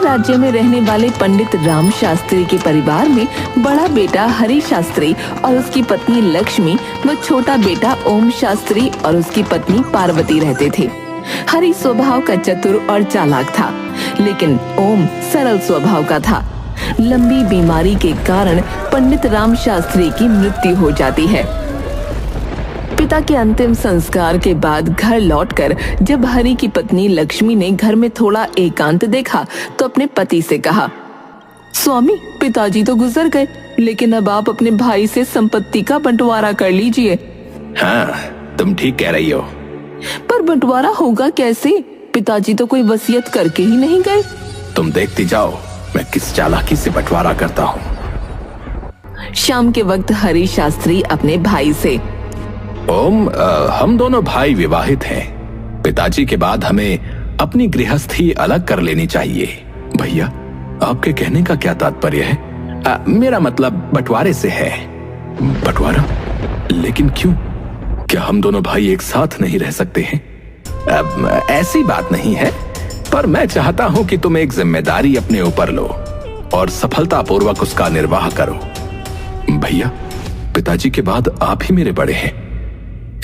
राज्य में रहने वाले पंडित राम शास्त्री के परिवार में बड़ा बेटा हरि शास्त्री और उसकी पत्नी लक्ष्मी व छोटा बेटा ओम शास्त्री और उसकी पत्नी पार्वती रहते थे। हरि स्वभाव का चतुर और चालाक था, लेकिन ओम सरल स्वभाव का था। लंबी बीमारी के कारण पंडित राम शास्त्री की मृत्यु हो जाती है। पिता के अंतिम संस्कार के बाद घर लौटकर जब हरि की पत्नी लक्ष्मी ने घर में थोड़ा एकांत देखा तो अपने पति से कहा, स्वामी, पिताजी तो गुजर गए, लेकिन अब आप अपने भाई से संपत्ति का बंटवारा कर लीजिए। हाँ, तुम ठीक कह रही हो। पर बंटवारा होगा कैसे? पिताजी तो कोई वसीयत करके ही नहीं गए। तुम देखती जाओ मैं किस चालाकी से बंटवारा करता हूँ। शाम के वक्त हरि शास्त्री अपने भाई से, ओम, हम दोनों भाई विवाहित हैं। पिताजी के बाद हमें अपनी गृहस्थी अलग कर लेनी चाहिए। भैया, आपके कहने का क्या तात्पर्य है? मेरा मतलब बंटवारे से है। बंटवारा? लेकिन क्यों? क्या हम दोनों भाई एक साथ नहीं रह सकते हैं? ऐसी बात नहीं है, पर मैं चाहता हूं कि तुम एक जिम्मेदारी अपने ऊपर लो और सफलतापूर्वक उसका निर्वाह करो। भैया, पिताजी के बाद आप ही मेरे बड़े हैं,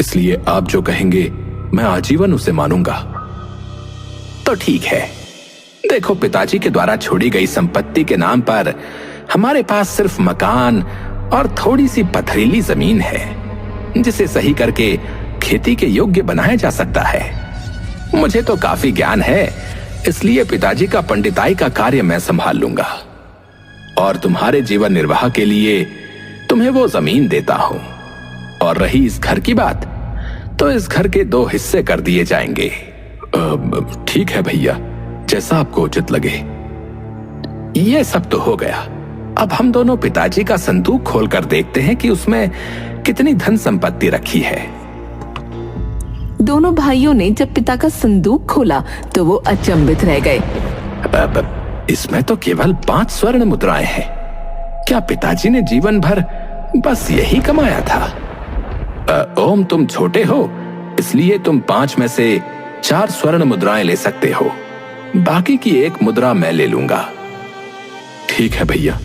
इसलिए आप जो कहेंगे मैं आजीवन उसे मानूंगा। तो ठीक है। देखो, पिताजी के द्वारा छोड़ी गई संपत्ति के नाम पर हमारे पास सिर्फ मकान और थोड़ी सी पथरीली जमीन है, जिसे सही करके खेती के योग्य बनाया जा सकता है। मुझे तो काफी ज्ञान है, इसलिए पिताजी का पंडिताई का कार्य मैं संभाल लूंगा और तुम्हारे जीवन निर्वाह के लिए तुम्हें वो जमीन देता हूं। और रही इस घर की बात, तो इस घर के 2 हिस्से कर दिए जाएंगे। ठीक है भैया, जैसा आपको उचित लगे। ये सब तो हो गया। अब हम दोनों पिताजी का संदूक खोलकर देखते हैं कि उसमें कितनी धन संपत्ति रखी है। दोनों भाइयों ने जब पिता का संदूक खोला तो वो अचंभित रह गए। इसमें तो केवल 5 स्वर्ण मुद्राएं हैं। क्या पिताजी ने जीवन भर बस यही कमाया था? ओम, तुम छोटे हो, इसलिए तुम 5 में से 4 स्वर्ण मुद्राएं ले सकते हो। बाकी की 1 मुद्रा मैं ले लूंगा। ठीक है भैया।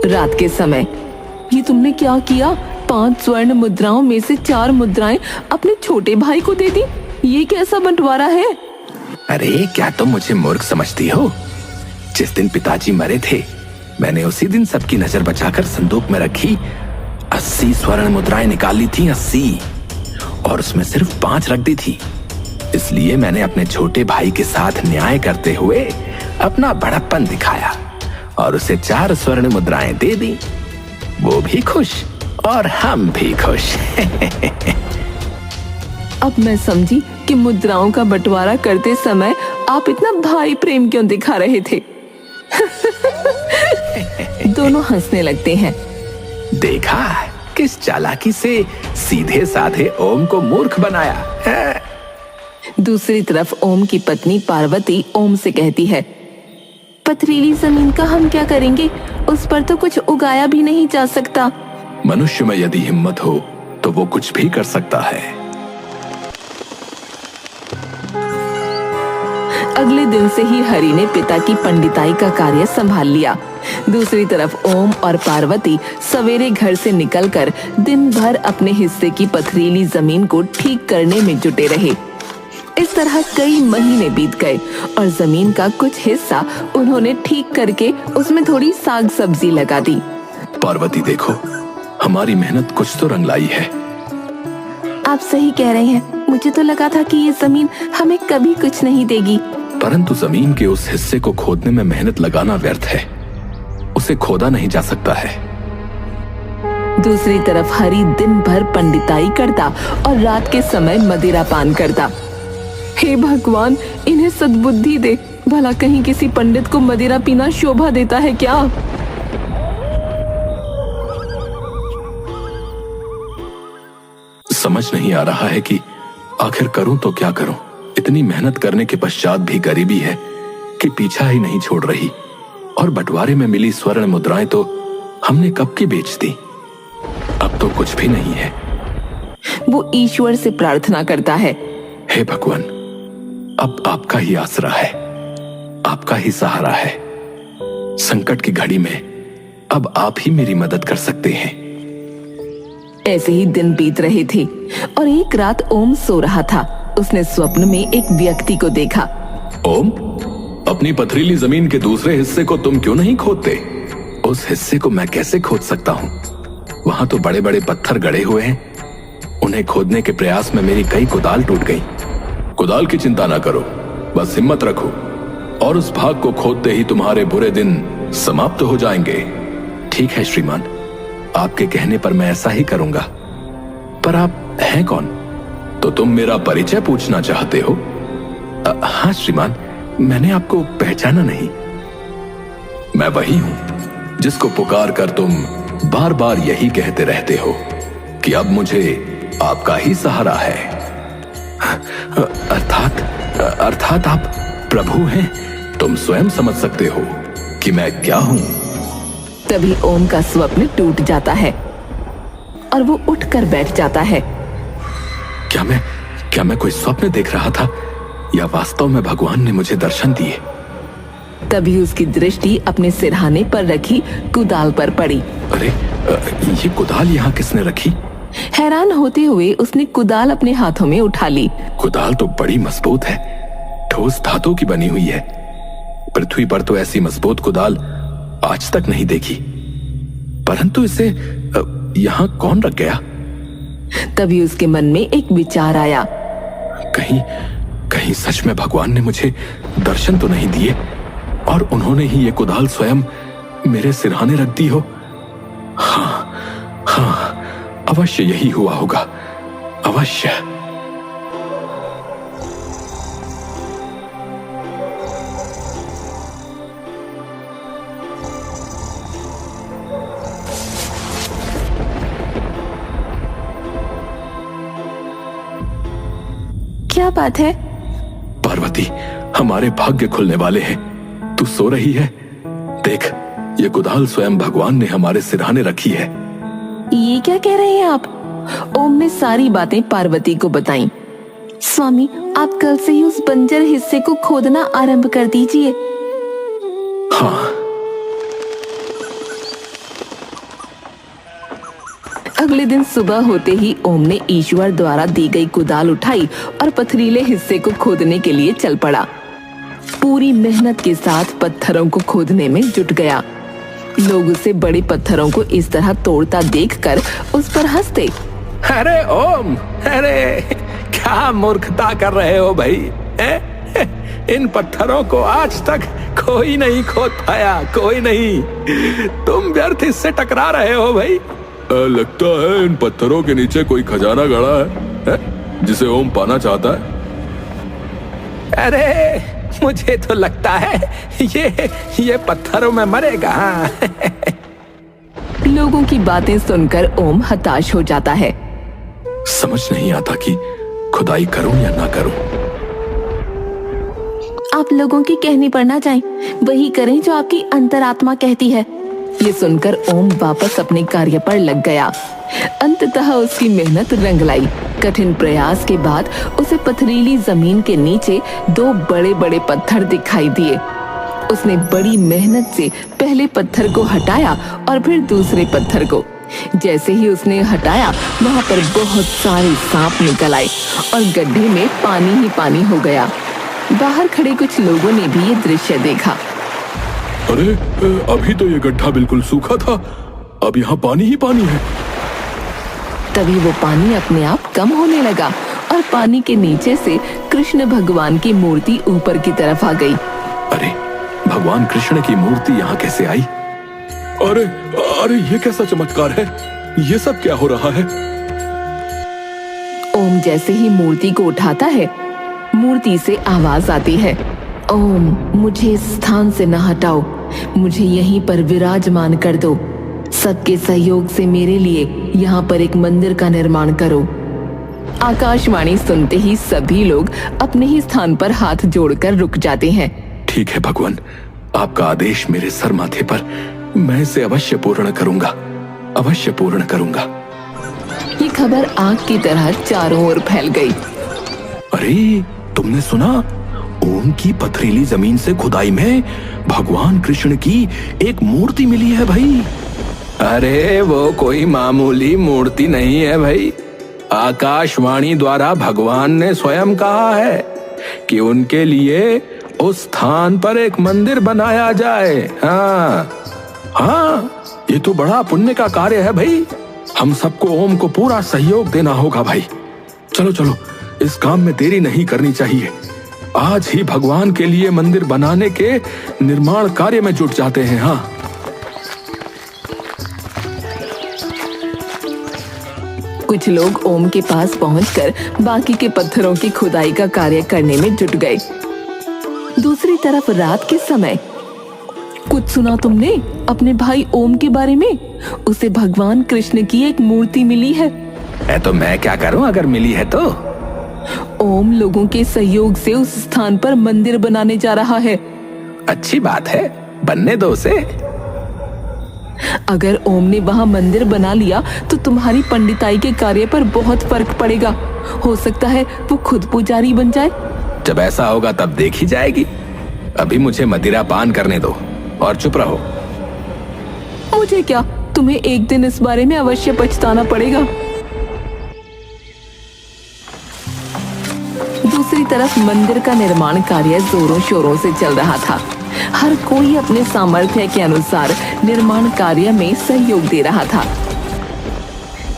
रात के समय, ये तुमने क्या किया? 5 स्वर्ण मुद्राओं में से 4 मुद्राएं अपने छोटे भाई को दे दी। ये कैसा बंटवारा है? अरे, क्या तुम मुझे मूर्ख समझती हो? जिस दिन पिताजी मरे थे, मैंने उसी दिन सबकी नजर बचाकर संदूक में रखी 80 स्वर्ण मुद्राएं निकाल ली थी। 80, और उसमें सिर्फ 5 रख दी थी। इसलिए मैंने अपने छोटे भाई के साथ न्याय करते हुए अपना बड़प्पन दिखाया और उसे 4 स्वर्ण मुद्राएं दे दी। वो भी खुश और हम भी खुश। अब मैं समझी कि मुद्राओं का बंटवारा करते समय आप इतना भाई प्रेम क्यों दिखा रहे थे। दोनों हंसने लगते हैं। देखा किस चालाकी से सीधे साधे ओम को मूर्ख बनाया है? दूसरी तरफ ओम की पत्नी पार्वती ओम से कहती है, पथरीली जमीन का हम क्या करेंगे? उस पर तो कुछ उगाया भी नहीं जा सकता। मनुष्य में यदि हिम्मत हो तो वो कुछ भी कर सकता है। अगले दिन से ही हरि ने पिता की पंडिताई का कार्य संभाल लिया। दूसरी तरफ ओम और पार्वती सवेरे घर से निकलकर दिन भर अपने हिस्से की पथरीली जमीन को ठीक करने में जुटे रहे। इस तरह कई महीने बीत गए और जमीन का कुछ हिस्सा उन्होंने ठीक करके उसमें थोड़ी साग सब्जी लगा दी। पार्वती, देखो, हमारी मेहनत कुछ तो रंग लाई है। आप सही कह रहे हैं। मुझे तो लगा था कि ये जमीन हमें कभी कुछ नहीं देगी। परंतु जमीन के उस हिस्से को खोदने में मेहनत लगाना व्यर्थ है। उसे खोदा नहीं जा सकता है। दूसरी तरफ हरि दिन भर पंडिताई करता और रात के समय मदिरा पान करता। हे भगवान, इन्हें सद्बुद्धि दे। भला कहीं किसी पंडित को मदिरा पीना शोभा देता है क्या? समझ नहीं आ रहा है कि आखिर करूं तो क्या करूं। इतनी मेहनत करने के पश्चात भी गरीबी है कि पीछा ही नहीं छोड़ रही। और बंटवारे में मिली स्वर्ण मुद्राएं तो हमने कब की बेच दी। अब तो कुछ भी नहीं है। वो ईश्वर से प्रार्थना करता है, हे भगवान, अब आपका ही आसरा है, आपका ही सहारा है। संकट की घड़ी में अब आप ही मेरी मदद कर सकते हैं। ऐसे ही दिन बीत रहे थे और एक रात ओम सो रहा था। उसने स्वप्न में एक व्यक्ति को देखा। ओम, अपनी पथरीली जमीन के दूसरे हिस्से को तुम क्यों नहीं खोदते? उस हिस्से को मैं कैसे खोद सकता हूँ? वहां तो बड़े बड़े पत्थर गड़े हुए हैं। उन्हें खोदने के प्रयास में मेरी कई कुदाल टूट गई। कुदाल की चिंता ना करो, बस हिम्मत रखो और उस भाग को खोदते ही तुम्हारे बुरे दिन समाप्त हो जाएंगे। ठीक है श्रीमान, आपके कहने पर मैं ऐसा ही करूंगा। पर आप हैं कौन? तो तुम मेरा परिचय पूछना चाहते हो? हाँ श्रीमान, मैंने आपको पहचाना नहीं। मैं वही हूं जिसको पुकार कर तुम बार बार यही कहते रहते हो कि अब मुझे आपका ही सहारा है। अर्थात आप प्रभु हैं। तुम स्वयं समझ सकते हो कि मैं क्या हूं। तभी ओम का स्वप्न टूट जाता है और वो उठकर बैठ जाता है। क्या मैं कोई स्वप्न देख रहा था या वास्तव में भगवान ने मुझे दर्शन दिए? तभी उसकी दृष्टि अपने सिरहाने पर रखी कुदाल पर पड़ी। अरे, ये कुदाल यहाँ किसने रखी? हैरान होते हुए उसने कुदाल अपने हाथों में उठा ली। कुदाल तो बड़ी मजबूत है, ठोस धातु की बनी हुई है। पृथ्वी पर तो ऐसी मजबूत कुदाल आज तक नहीं देखी। परंतु इसे यहाँ कौन रख गया? तभी उसके मन में एक विचार आया। कहीं सच में भगवान ने मुझे दर्शन तो नहीं दिए और उन्होंने ही ये कुदाल स्वयं मेरे सिरहाने रख दी हो? हाँ, अवश्य यही हुआ होगा, अवश्य। क्या बात है? पार्वती, हमारे भाग्य खुलने वाले हैं। तू सो रही है? देख, ये कुदाल स्वयं भगवान ने हमारे सिरहाने रखी है। ये क्या कह रहे हैं आप? ओम ने सारी बातें पार्वती को बताई। स्वामी, आप कल से ही उस बंजर हिस्से को खोदना आरंभ कर दीजिए। हाँ। अगले दिन सुबह होते ही ओम ने ईश्वर द्वारा दी गई कुदाल उठाई और पथरीले हिस्से को खोदने के लिए चल पड़ा। पूरी मेहनत के साथ पत्थरों को खोदने में जुट गया। लोग उसे बड़े पत्थरों को इस तरह तोड़ता देखकर उस पर हंसते। अरे ओम, अरे क्या मूर्खता कर रहे हो भाई? इन पत्थरों को आज तक कोई नहीं खोद पाया, कोई नहीं। तुम व्यर्थ इससे टकरा रहे हो भाई। लगता है इन पत्थरों के नीचे कोई खजाना गड़ा है जिसे ओम पाना चाहता है। अरे मुझे तो लगता है ये पत्थरों में मरेगा। लोगों की बातें सुनकर ओम हताश हो जाता है। समझ नहीं आता कि खुदाई करूं या ना करूं। आप लोगों की कहनी पर ना जाएं, वही करें जो आपकी अंतरात्मा कहती है। ये सुनकर ओम वापस अपने कार्य पर लग गया। अंततः उसकी मेहनत रंग लाई। कठिन प्रयास के बाद उसे पथरीली जमीन के नीचे दो बड़े बड़े पत्थर दिखाई दिए। उसने बड़ी मेहनत से पहले पत्थर को हटाया और फिर दूसरे पत्थर को। जैसे ही उसने हटाया, वहां पर बहुत सारे सांप निकल आए और गड्ढे में पानी ही पानी हो गया। बाहर खड़े कुछ लोगों ने भी ये दृश्य देखा। अरे, अभी तो ये गड्ढा बिल्कुल सूखा था, अब यहाँ पानी ही पानी है। तभी वो पानी अपने आप कम होने लगा और पानी के नीचे से कृष्ण भगवान की मूर्ति ऊपर की तरफ आ गई। अरे, भगवान कृष्ण की मूर्ति यहाँ कैसे आई? अरे अरे, ये कैसा चमत्कार है? ये सब क्या हो रहा है? ओम जैसे ही मूर्ति को उठाता है, मूर्ति से आवाज आती है, ओम, मुझे इस स्थान से न हटाओ, मुझे यहीं पर विराजमान कर दो। सबके सहयोग से मेरे लिए यहाँ पर एक मंदिर का निर्माण करो। आकाशवाणी सुनते ही सभी लोग अपने ही स्थान पर हाथ जोड़कर रुक जाते हैं। ठीक है भगवान, आपका आदेश मेरे सर माथे पर, मैं इसे अवश्य पूर्ण करूंगा, अवश्य पूर्ण करूंगा। ये खबर आग की तरह चारों ओर फैल गई। अरे, तुमने सुना? ओम की पथरीली जमीन से खुदाई में भगवान कृष्ण की एक मूर्ति मिली है भाई। अरे वो कोई मामूली मूर्ति नहीं है भाई। आकाशवाणी द्वारा भगवान ने स्वयं कहा है कि उनके लिए उस स्थान पर एक मंदिर बनाया जाए। हाँ, ये तो बड़ा पुण्य का कार्य है भाई। हम सबको ओम को पूरा सहयोग देना होगा भाई। चलो चलो, इस काम में देरी नहीं करनी चाहिए। आज ही भगवान के लिए मंदिर बनाने के निर्माण कार्य में जुट जाते हैं। हाँ, कुछ लोग ओम के पास पहुंचकर बाकी के पत्थरों की खुदाई का कार्य करने में जुट गए। दूसरी तरफ रात के समय, कुछ सुना तुमने अपने भाई ओम के बारे में? उसे भगवान कृष्ण की एक मूर्ति मिली है। तो मैं क्या करूं अगर मिली है तो? ओम लोगों के सहयोग से उस स्थान पर मंदिर बनाने जा रहा है। अच्छी बात है, बनने दो उसे। अगर ओम ने वहां मंदिर बना लिया तो तुम्हारी पंडिताई के कार्य पर बहुत फर्क पड़ेगा। हो सकता है वो खुद पुजारी बन जाए। जब ऐसा होगा तब देखी जाएगी। अभी मुझे मदिरा पान करने दो और चुप रहो। मुझे क्या, तुम्हें एक दिन इस बारे में अवश्य पछताना पड़ेगा। दूसरी तरफ मंदिर का निर्माण कार्य जोरों शोरों से चल रहा था। हर कोई अपने सामर्थ्य के अनुसार निर्माण कार्य में सहयोग दे रहा था।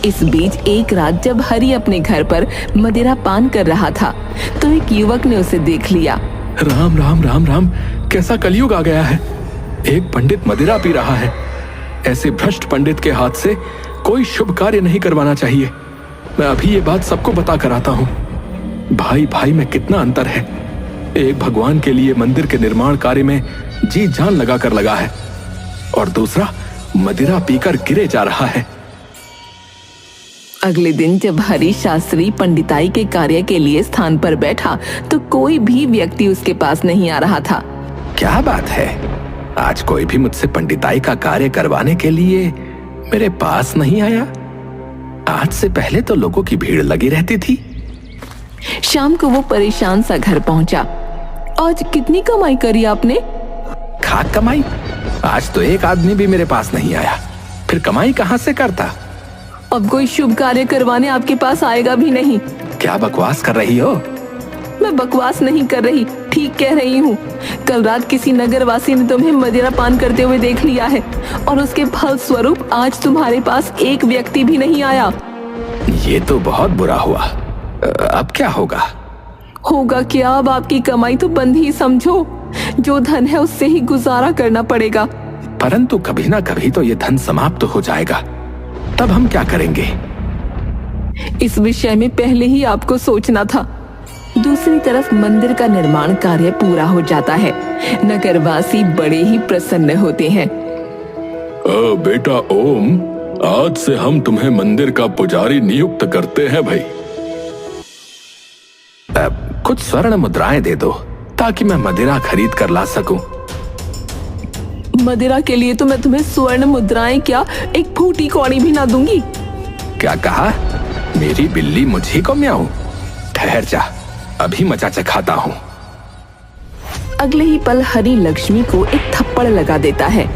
इस बीच एक रात जब हरि अपने घर पर मदिरा पान कर रहा था तो एक युवक ने उसे देख लिया। राम राम राम राम, कैसा कलयुग आ गया है। एक पंडित मदिरा पी रहा है। ऐसे भ्रष्ट पंडित के हाथ से कोई शुभ कार्य नहीं करवाना चाहिए। मैं अभी ये बात सबको बता कर आता हूँ। भाई भाई में कितना अंतर है। एक भगवान के लिए मंदिर के निर्माण कार्य में जी जान लगा कर लगा है और दूसरा मदिरा पीकर गिरे जा रहा है। अगले दिन जब हरि शास्त्री पंडिताई के कार्य के लिए स्थान पर बैठा तो कोई भी व्यक्ति उसके पास नहीं आ रहा था। क्या बात है, आज कोई भी मुझसे पंडिताई का कार्य करवाने के लिए मेरे पास नहीं आया। आज से पहले तो लोगों की भीड़ लगी रहती थी। शाम को वो परेशान सा घर पहुंचा। आज कितनी कमाई करी आपने? खाक कमाई? आज तो एक आदमी भी मेरे पास नहीं आया, फिर कमाई कहां से करता? अब कोई शुभ कार्य करवाने आपके पास आएगा भी नहीं। क्या बकवास कर रही हो? मैं बकवास नहीं कर रही, ठीक कह रही हूँ। कल रात किसी नगरवासी ने तुम्हें मदिरा पान करते हुए देख लिया है और उसके फल स्वरूप आज तुम्हारे पास एक व्यक्ति भी नहीं आया। ये तो बहुत बुरा हुआ। अब क्या होगा? होगा क्या, अब आपकी कमाई तो बंद ही समझो। जो धन है उससे ही गुजारा करना पड़ेगा। परंतु कभी ना कभी तो ये धन समाप्त हो जाएगा, तब हम क्या करेंगे? इस विषय में पहले ही आपको सोचना था। दूसरी तरफ मंदिर का निर्माण कार्य पूरा हो जाता है। नगरवासी बड़े ही प्रसन्न होते हैं। बेटा ओम, आज से हम तुम्हें मंदिर का पुजारी नियुक्त करते हैं भाई। कुछ स्वर्ण मुद्राएं दे दो ताकि मैं मदिरा खरीद कर ला सकूं। मदिरा के लिए तो मैं तुम्हें स्वर्ण मुद्राएं क्या, एक फूटी कौड़ी भी ना दूंगी। क्या कहा? मेरी बिल्ली मुझी को म्याऊं? ठहर जा, अभी मजा चखाता हूँ। अगले ही पल हरि लक्ष्मी को एक थप्पड़ लगा देता है।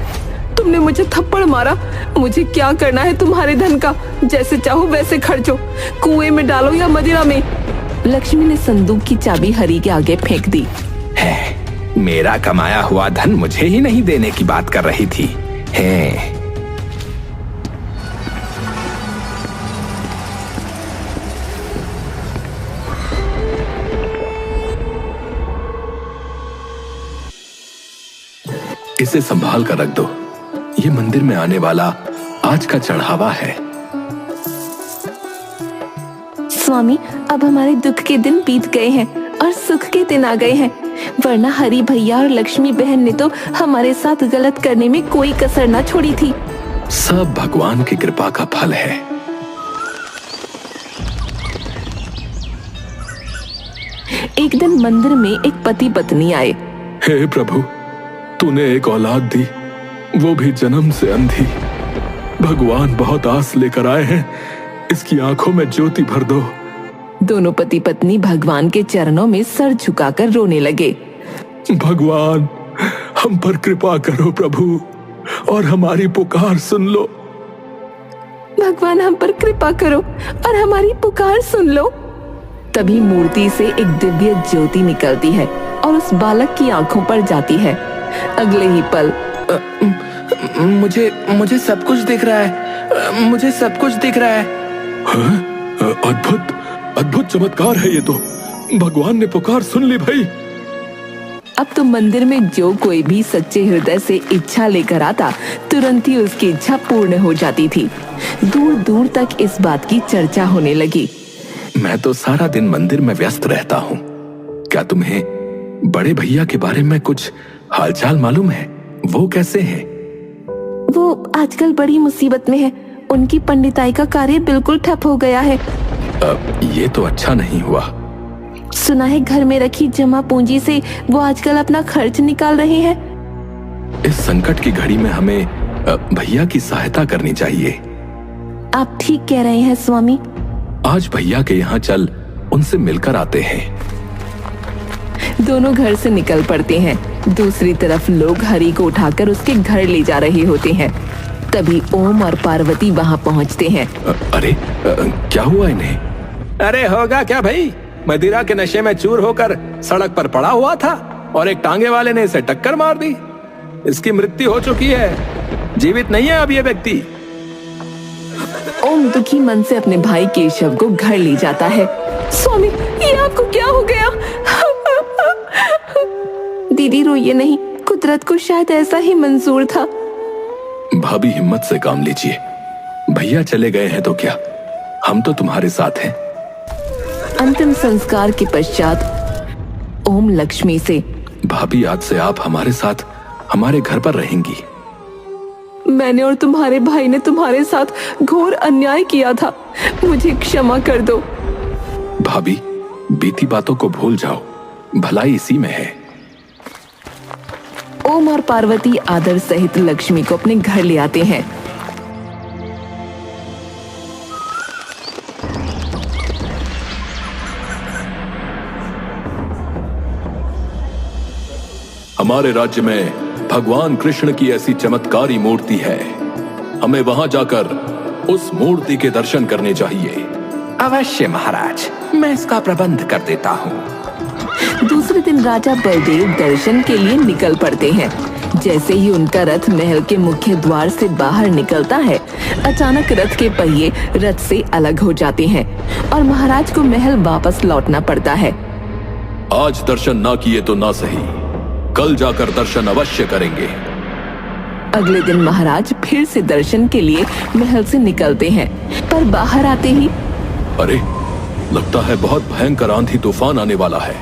तुमने मुझे थप्पड़ मारा? मुझे क्या करना है तुम्हारे धन का? जैसे चाहो वैसे खर्चो, कुएं में डालो या मदिरा में। लक्ष्मी ने संदूक की चाबी हरि के आगे फेंक दी। है, मेरा कमाया हुआ धन मुझे ही नहीं देने की बात कर रही थी। है। इसे संभाल कर रख दो। ये मंदिर में आने वाला आज का चढ़ावा है। स्वामी, अब हमारे दुख के दिन बीत गए हैं और सुख के दिन आ गए हैं। वरना हरि भैया और लक्ष्मी बहन ने तो हमारे साथ गलत करने में कोई कसर ना छोड़ी थी। सब भगवान की कृपा का फल है। एक दिन मंदिर में एक पति पत्नी आए। हे प्रभु, तूने एक औलाद दी, वो भी जन्म से अंधी। भगवान बहुत आस लेकर आए हैं, इसकी आंखों में ज्योति भर दो। दोनों पति पत्नी भगवान के चरणों में सर झुकाकर रोने लगे। भगवान, हम पर कृपा करो प्रभु, और हमारी पुकार सुन लो। भगवान, हम पर कृपा करो और हमारी पुकार सुन लो। तभी मूर्ति से एक दिव्य ज्योति निकलती है और उस बालक की आंखों पर जाती है। अगले ही पल मुझे सब कुछ दिख रहा है, मुझे सब कुछ दिख रहा है। अद्भुत अद्भुत चमत्कार है ये तो। भगवान ने पुकार सुन ली भाई। अब तो मंदिर में जो कोई भी सच्चे हृदय से इच्छा लेकर आता, तुरंत ही उसकी इच्छा पूर्ण हो जाती थी। दूर दूर तक इस बात की चर्चा होने लगी। मैं तो सारा दिन मंदिर में व्यस्त रहता हूँ। क्या तुम्हें बड़े भैया के बारे में कुछ हालचाल मालूम है? वो कैसे हैं? वो आजकल बड़ी मुसीबत में है। उनकी पंडिताई का कार्य बिल्कुल ठप हो गया है। ये तो अच्छा नहीं हुआ। सुना है घर में रखी जमा पूंजी से वो आजकल अपना खर्च निकाल रहे हैं। इस संकट की घड़ी में हमें भैया की सहायता करनी चाहिए। आप ठीक कह रहे हैं स्वामी। आज भैया के यहाँ चल उनसे मिलकर आते हैं। दोनों घर से निकल पड़ते हैं। दूसरी तरफ लोग हरि को उठाकर उसके घर ले जा रहे होते हैं। तभी ओम और पार्वती वहां पहुंचते हैं। अरे क्या हुआ इन्हें? अरे होगा क्या भाई, मदिरा के नशे में चूर होकर सड़क पर पड़ा हुआ था और एक टांगे वाले ने इसे टक्कर मार दी। इसकी मृत्यु हो चुकी है, जीवित नहीं है अब ये व्यक्ति। ओम दुखी मन से अपने भाई केशव को घर ले जाता है। स्वामी, ये आपको क्या हो गया? दीदी रोइए नहीं, कुदरत को शायद ऐसा ही मंजूर था। भाभी हिम्मत से काम लीजिए। भैया चले गए हैं तो क्या, हम तो तुम्हारे साथ हैं। अंतिम संस्कार के पश्चात ओम लक्ष्मी से, भाभी आज से आप हमारे साथ हमारे घर पर रहेंगी। मैंने और तुम्हारे भाई ने तुम्हारे साथ घोर अन्याय किया था, मुझे क्षमा कर दो। भाभी, बीती बातों को भूल जाओ, भलाई इसी में है। ओम और पार्वती आदर सहित लक्ष्मी को अपने घर ले आते हैं। हमारे राज्य में भगवान कृष्ण की ऐसी चमत्कारी मूर्ति है, हमें वहां जाकर उस मूर्ति के दर्शन करने चाहिए। अवश्य महाराज, मैं इसका प्रबंध कर देता हूँ। दूसरे दिन राजा बलदेव दर्शन के लिए निकल पड़ते हैं। जैसे ही उनका रथ महल के मुख्य द्वार से बाहर निकलता है, अचानक रथ के पहिए रथ से अलग हो जाते हैं और महाराज को महल वापस लौटना पड़ता है। आज दर्शन ना किए तो ना सही, कल जाकर दर्शन अवश्य करेंगे। अगले दिन महाराज फिर से दर्शन के लिए महल से निकलते हैं, पर बाहर आते ही अरे, लगता है बहुत भयंकर आंधी तूफान आने वाला है।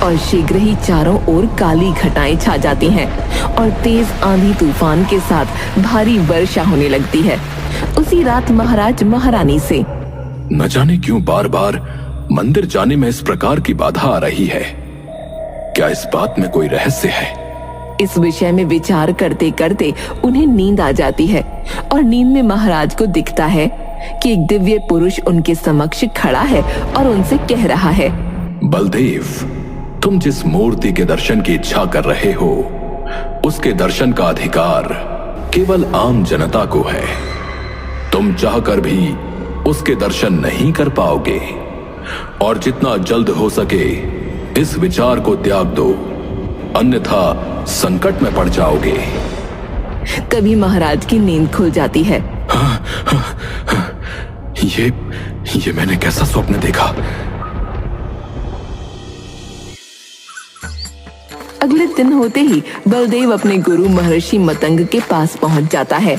और शीघ्र ही चारों ओर काली घटाएं छा जाती हैं और तेज आंधी तूफान के साथ भारी वर्षा होने लगती है। उसी रात महाराज महारानी से, न जाने क्यों बार बार मंदिर जाने में इस प्रकार की बाधा आ रही है। क्या इस बात में कोई रहस्य है? इस विषय में विचार करते करते उन्हें नींद आ जाती है और नींद में महाराज को दिखता है कि एक दिव्य पुरुष उनके समक्ष खड़ा है और उनसे कह रहा है, बलदेव, तुम जिस मूर्ति के दर्शन की इच्छा कर रहे हो, उसके दर्शन का अधिकार केवल आम जनता को है। तुम चाहकर भी उसके दर्शन नहीं कर पाओगे और जितना जल्द हो सके इस विचार को त्याग दो, अन्यथा संकट में पड़ जाओगे। तभी महाराज की नींद खुल जाती है। ये मैंने कैसा स्वप्न देखा? अगले दिन होते ही बलदेव अपने गुरु महर्षि मतंग के पास पहुंच जाता है।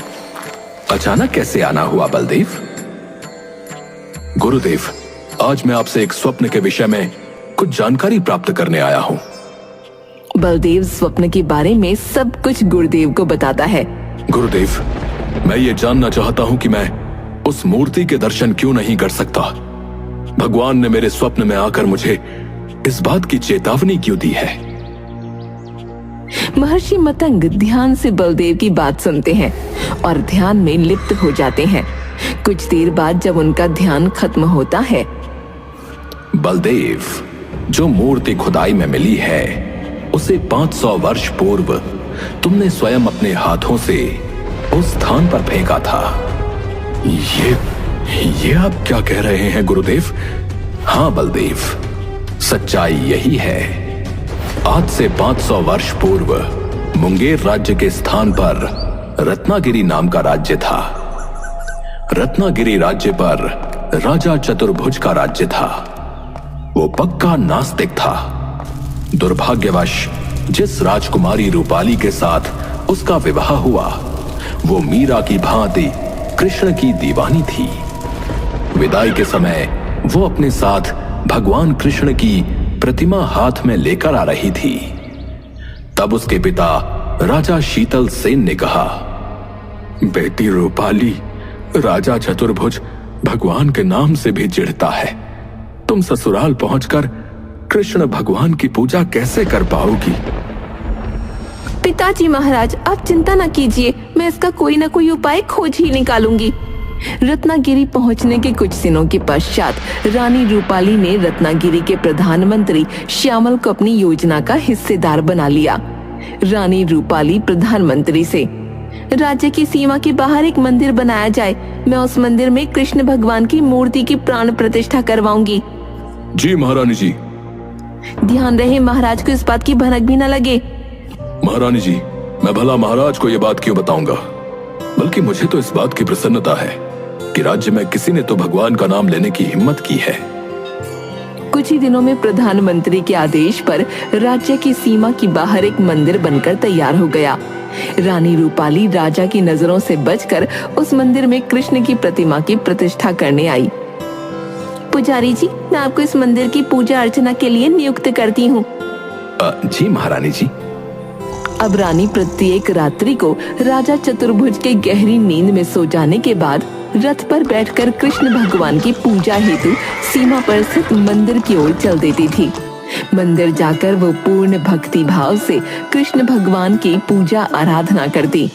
अचानक कैसे आना हुआ बलदेव? गुरुदेव, आज मैं आपसे एक स्वप्न के विषय में कुछ जानकारी प्राप्त करने आया हूँ। बलदेव स्वप्न के बारे में सब कुछ गुरुदेव को बताता है। गुरुदेव, मैं ये जानना चाहता हूँ कि मैं उस मूर्ति के दर्शन क्यों नहीं कर सकता? भगवान ने मेरे स्वप्न में आकर मुझे इस बात की चेतावनी क्यों दी है? महर्षि मतंग ध्यान से बलदेव की बात सुनते हैं और ध्यान में लिप्त हो जाते हैं। कुछ देर बाद जब उनका ध्यान खत्म होता है बलदेव, जो मूर्ति खुदाई में मिली है उसे 500 वर्ष पूर्व तुमने स्वयं अपने हाथों से उस स्थान पर फेंका था। ये आप क्या कह रहे हैं गुरुदेव? हाँ बलदेव, सच्चाई यही है। आज से 500 वर्ष पूर्व मुंगेर राज्य के स्थान पर रत्नागिरी नाम का राज्य था। रत्नागिरी राज्य पर राजा चतुर्भुज का राज्य था। वो पक्का नास्तिक था। दुर्भाग्यवश जिस राजकुमारी रूपाली के साथ उसका विवाह हुआ वो मीरा की भांति कृष्ण की दीवानी थी। विदाई के समय वो अपने साथ भगवान कृष्ण की प्रतिमा हाथ में लेकर आ रही थी। तब उसके पिता राजा शीतल सेन ने कहा, बेटी रूपाली, राजा चतुर्भुज भगवान के नाम से भी चिढ़ता है। तुम ससुराल पहुंचकर कृष्ण भगवान की पूजा कैसे कर पाओगी? पिताजी महाराज, आप चिंता न कीजिए, मैं इसका कोई न कोई उपाय खोज ही निकालूंगी। रत्नागिरी पहुंचने के कुछ दिनों के पश्चात रानी रूपाली ने रत्नागिरी के प्रधानमंत्री श्यामल को अपनी योजना का हिस्सेदार बना लिया। रानी रूपाली प्रधानमंत्री से, राज्य की सीमा के बाहर एक मंदिर बनाया जाए, मैं उस मंदिर में कृष्ण भगवान की मूर्ति की प्राण प्रतिष्ठा करवाऊंगी। जी महारानी जी। ध्यान रहे महाराज को इस बात की भनक भी न लगे। महारानी जी, मैं भला महाराज को यह बात क्यों बताऊंगा? बल्कि मुझे तो इस बात की प्रसन्नता है कि राज्य में किसी ने तो भगवान का नाम लेने की हिम्मत की है। कुछ ही दिनों में प्रधानमंत्री के आदेश पर राज्य की सीमा के बाहर एक मंदिर बनकर तैयार हो गया। रानी रूपाली राजा की नजरों से बचकर उस मंदिर में कृष्ण की प्रतिमा की प्रतिष्ठा करने आई। पुजारी जी, मैं आपको इस मंदिर की पूजा अर्चना के लिए नियुक्त करती हूँ। जी महारानी जी। अब रानी प्रत्येक रात्रि को राजा चतुर्भुज के गहरी नींद में सो जाने के बाद रथ पर बैठकर कृष्ण भगवान की पूजा हेतु सीमा पर स्थित मंदिर की ओर चल देती थी। मंदिर जाकर वो पूर्ण भक्ति भाव से कृष्ण भगवान की पूजा आराधना करती।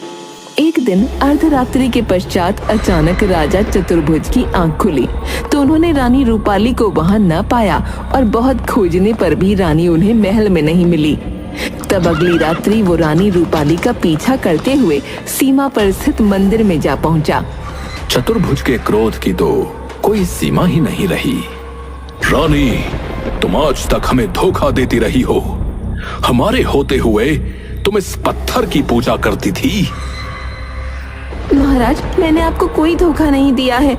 एक दिन अर्धरात्रि के पश्चात अचानक राजा चतुर्भुज की आंख खुली तो उन्होंने रानी रूपाली को वहां न पाया और बहुत खोजने पर भी रानी उन्हें महल में नहीं मिली। तब अगली रात्रि वो रानी रूपाली का पीछा करते हुए सीमा पर स्थित मंदिर में जा पहुंचा। चतुर्भुज के क्रोध की तो कोई सीमा ही नहीं रही। रानी, तुम आज तक हमें धोखा देती रही हो। हमारे होते हुए तुम इस पत्थर की पूजा करती थी। महाराज, मैंने आपको कोई धोखा नहीं दिया है।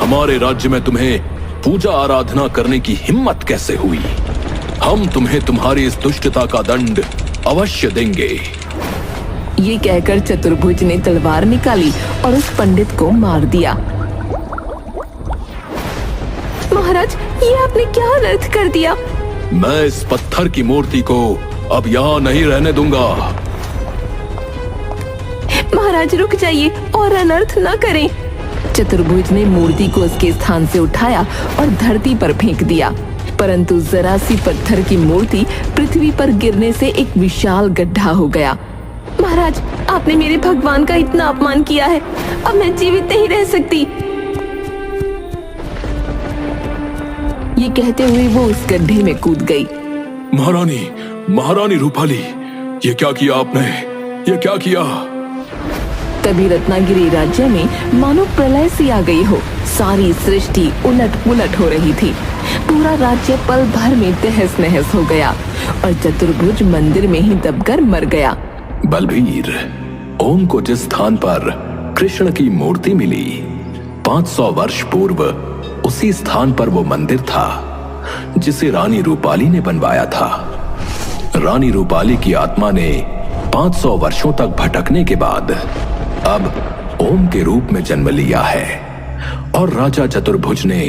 हमारे राज्य में तुम्हें पूजा आराधना करने की हिम्मत कैसे हुई? हम तुम्हें तुम्हारी इस दुष्टता का दंड अवश्य देंगे। ये कहकर चतुर्भुज ने तलवार निकाली और उस पंडित को मार दिया। महाराज, ये आपने क्या अनर्थ कर दिया? मैं इस पत्थर की मूर्ति को अब यहाँ नहीं रहने दूंगा। महाराज रुक जाइए और अनर्थ न करें। चतुर्भुज ने मूर्ति को उसके स्थान से उठाया और धरती पर फेंक दिया, परंतु जरा सी पत्थर की मूर्ति पृथ्वी पर गिरने से एक विशाल गड्ढा हो गया। महाराज, आपने मेरे भगवान का इतना अपमान किया है, अब मैं जीवित नहीं रह सकती। ये कहते हुए वो उस गड्ढे में कूद गई। महारानी रूपाली, ये क्या किया आपने? ये क्या किया? तभी रत्नागिरी राज्य में मानो प्रलय सी आ गई हो। सारी सृष्टि उलट पुलट हो रही थी। पूरा राज्य पल भर में तहस नहस हो गया और चतुर्भुज मंदिर में ही दबकर मर गया। बलबीर, ओम को जिस स्थान पर कृष्ण की मूर्ति मिली 500 वर्ष पूर्व उसी स्थान पर वो मंदिर था जिसे रानी रूपाली ने बनवाया था। रानी रूपाली की आत्मा ने 500 वर्षों तक भटकने के बाद अब ओम के रूप में जन्म लिया है और राजा चतुर्भुज ने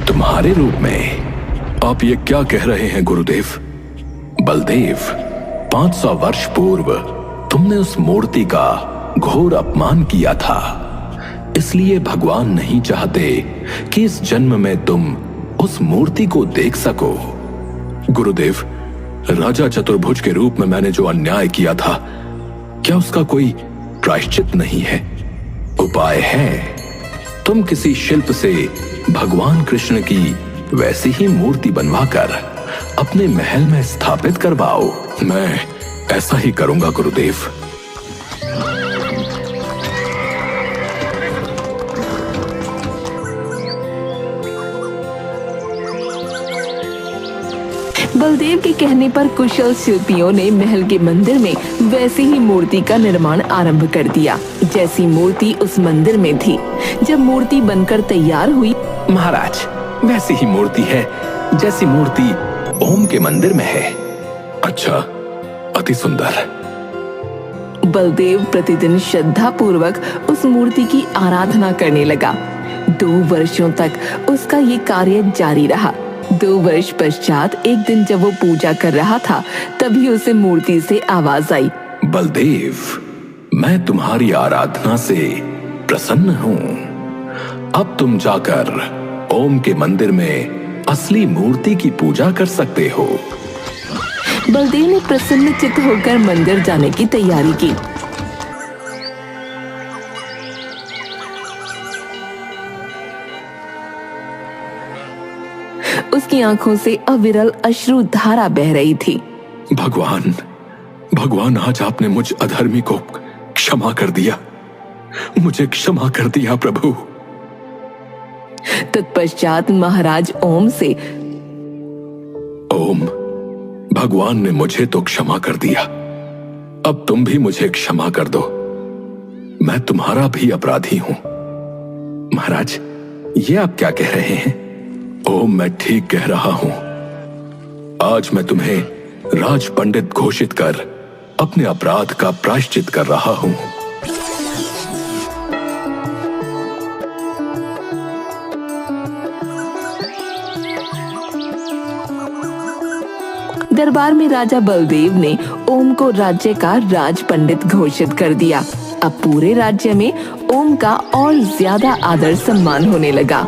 तुम्हारे रूप में। आप ये क्या कह रहे हैं गुरुदेव? बलदेव, 500 वर्ष पूर्व तुमने उस मूर्ति का घोर अपमान किया था, इसलिए भगवान नहीं चाहते कि इस जन्म में तुम उस मूर्ति को देख सको। गुरुदेव, राजा चतुर्भुज के रूप में मैंने जो अन्याय किया था, क्या उसका कोई प्रायश्चित नहीं है? उपाय है। तुम किसी शिल्प से भगवान कृष्ण की वैसी ही मूर्ति बनवाकर अपने महल में स्थापित करवाओ। मैं ऐसा ही करूंगा गुरुदेव। बलदेव के कहने पर कुशल शिल्पियों ने महल के मंदिर में वैसी ही मूर्ति का निर्माण आरंभ कर दिया जैसी मूर्ति उस मंदिर में थी। जब मूर्ति बनकर तैयार हुई, महाराज, वैसी ही मूर्ति है जैसी मूर्ति ओम के मंदिर में है। अच्छा, अति सुंदर। बलदेव प्रतिदिन श्रद्धा पूर्वक उस मूर्ति की आराधना करने लगा। 2 वर्षों तक उसका ये कार्य जारी रहा। 2 वर्ष पश्चात एक दिन जब वो पूजा कर रहा था, तभी उसे मूर्ति से आवाज आई, बलदेव, मैं तुम्हारी आराधना से प्रसन्न हूँ। अब तुम जाकर ओम के मंदिर में असली मूर्ति की पूजा कर सकते हो। बलदेव ने प्रसन्नचित्त होकर मंदिर जाने की तैयारी की। उसकी आंखों से अविरल अश्रु धारा बह रही थी। भगवान, भगवान, आज आपने मुझ अधर्मी को क्षमा कर दिया। मुझे क्षमा कर दिया प्रभु। तत्पश्चात महाराज ओम से, ओम, भगवान ने मुझे तो क्षमा कर दिया, अब तुम भी मुझे क्षमा कर दो। मैं तुम्हारा भी अपराधी हूं। महाराज, ये आप क्या कह रहे हैं? ओम, मैं ठीक कह रहा हूं। आज मैं तुम्हें राज पंडित घोषित कर अपने अपराध का प्रायश्चित कर रहा हूं। दरबार में राजा बलदेव ने ओम को राज्य का राज पंडित घोषित कर दिया। अब पूरे राज्य में ओम का और ज्यादा आदर सम्मान होने लगा।